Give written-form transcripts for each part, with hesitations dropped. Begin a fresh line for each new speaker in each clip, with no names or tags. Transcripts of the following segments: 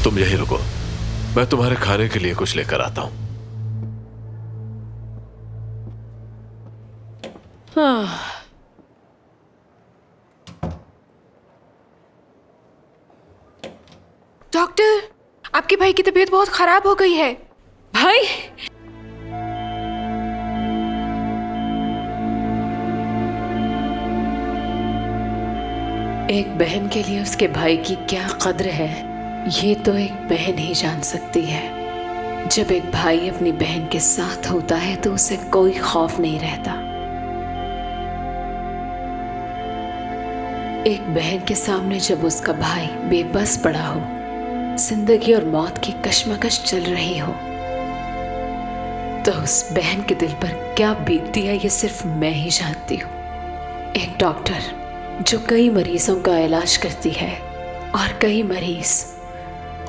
तुम यहीं रुको, मैं तुम्हारे खाने के लिए कुछ लेकर आता हूं।
डॉक्टर, आपके भाई की तबीयत बहुत खराब हो गई है।
भाई, एक बहन के लिए उसके भाई की क्या कद्र है, ये तो एक बहन ही जान सकती है। जब एक भाई अपनी बहन के साथ होता है तो उसे कोई खौफ नहीं रहता। एक बहन के सामने जब उसका भाई बेबस पड़ा हो, जिंदगी और मौत की कशमकश चल रही हो, तो उस बहन के दिल पर क्या बीतती है ये सिर्फ मैं ही जानती हूँ। एक डॉक्टर जो कई मरीजों का इलाज करती है और कई मरीज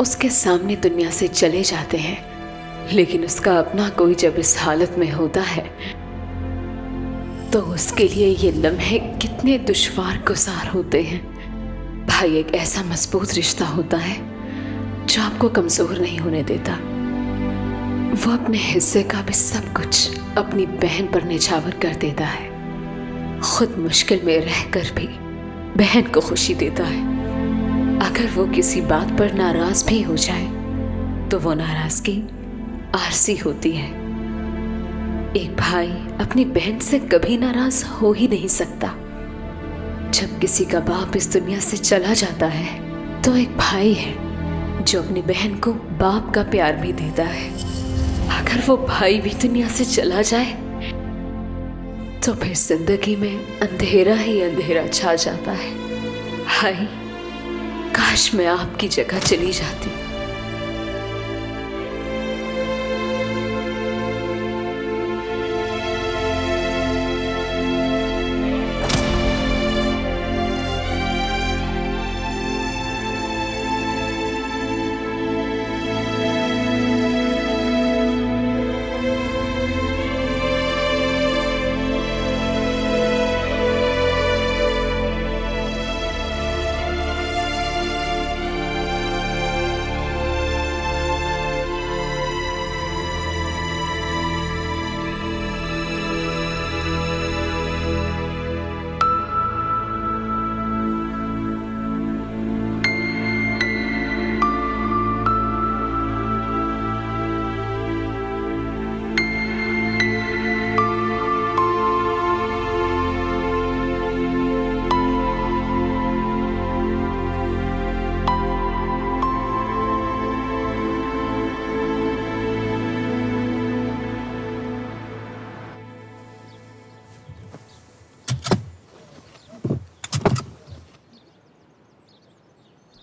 उसके सामने दुनिया से चले जाते हैं, लेकिन उसका अपना कोई जब इस हालत में होता है तो उसके लिए ये लम्हे कितने दुश्वार गुजार होते हैं। भाई एक ऐसा मजबूत रिश्ता होता है जो आपको कमजोर नहीं होने देता। वो अपने हिस्से का भी सब कुछ अपनी बहन पर निछावर कर देता है। खुद मुश्किल में रहकर भी बहन को खुशी देता है। अगर वो किसी बात पर नाराज भी हो जाए तो वो नाराजगी आरसी होती है। एक भाई अपनी बहन से कभी नाराज हो ही नहीं सकता। जब किसी का बाप इस दुनिया से चला जाता है तो एक भाई है जो अपनी बहन को बाप का प्यार भी देता है। अगर वो भाई भी दुनिया से चला जाए तो फिर जिंदगी में अंधेरा ही अंधेरा छा जाता है। हाय, काश मैं आपकी जगह चली जाती।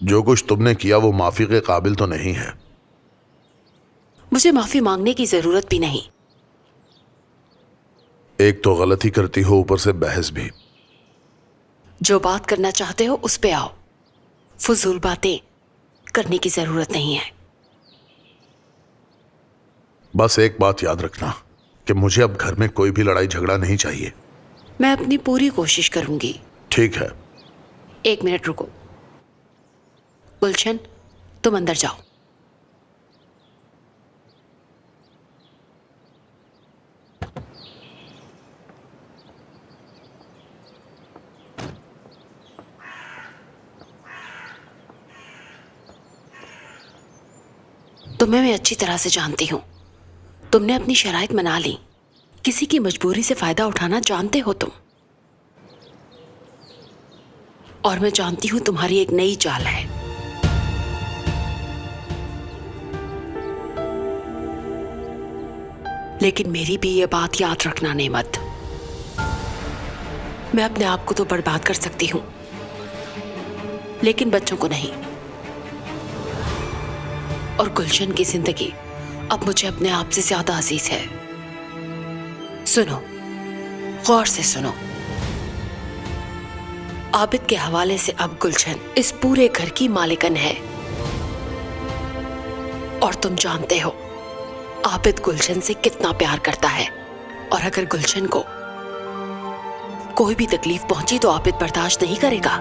जो कुछ तुमने किया वो माफी के काबिल तो नहीं है।
मुझे माफी मांगने की जरूरत भी नहीं।
एक तो गलती करती हो, ऊपर से बहस भी।
जो बात करना चाहते हो उस पे आओ, फजूल बातें करने की जरूरत नहीं है।
बस एक बात याद रखना कि मुझे अब घर में कोई भी लड़ाई झगड़ा नहीं चाहिए।
मैं अपनी पूरी कोशिश करूंगी।
ठीक है।
1 मिनट रुको। गुलशन, तुम अंदर जाओ। तुम्हें मैं अच्छी तरह से जानती हूं। तुमने अपनी शराइत मना ली। किसी की मजबूरी से फायदा उठाना जानते हो तुम। और मैं जानती हूं तुम्हारी एक नई चाल है। लेकिन मेरी भी ये बात याद रखना नेमत, मैं अपने आप को तो बर्बाद कर सकती हूं, लेकिन बच्चों को नहीं। और गुलशन की जिंदगी अब मुझे अपने आप से ज्यादा अजीज है। सुनो, गौर से सुनो। आबिद के हवाले से अब गुलशन इस पूरे घर की मालिकन है। और तुम जानते हो आबिद गुलशन से कितना प्यार करता है। और अगर गुलशन को कोई भी तकलीफ पहुंची तो आबिद बर्दाश्त नहीं करेगा।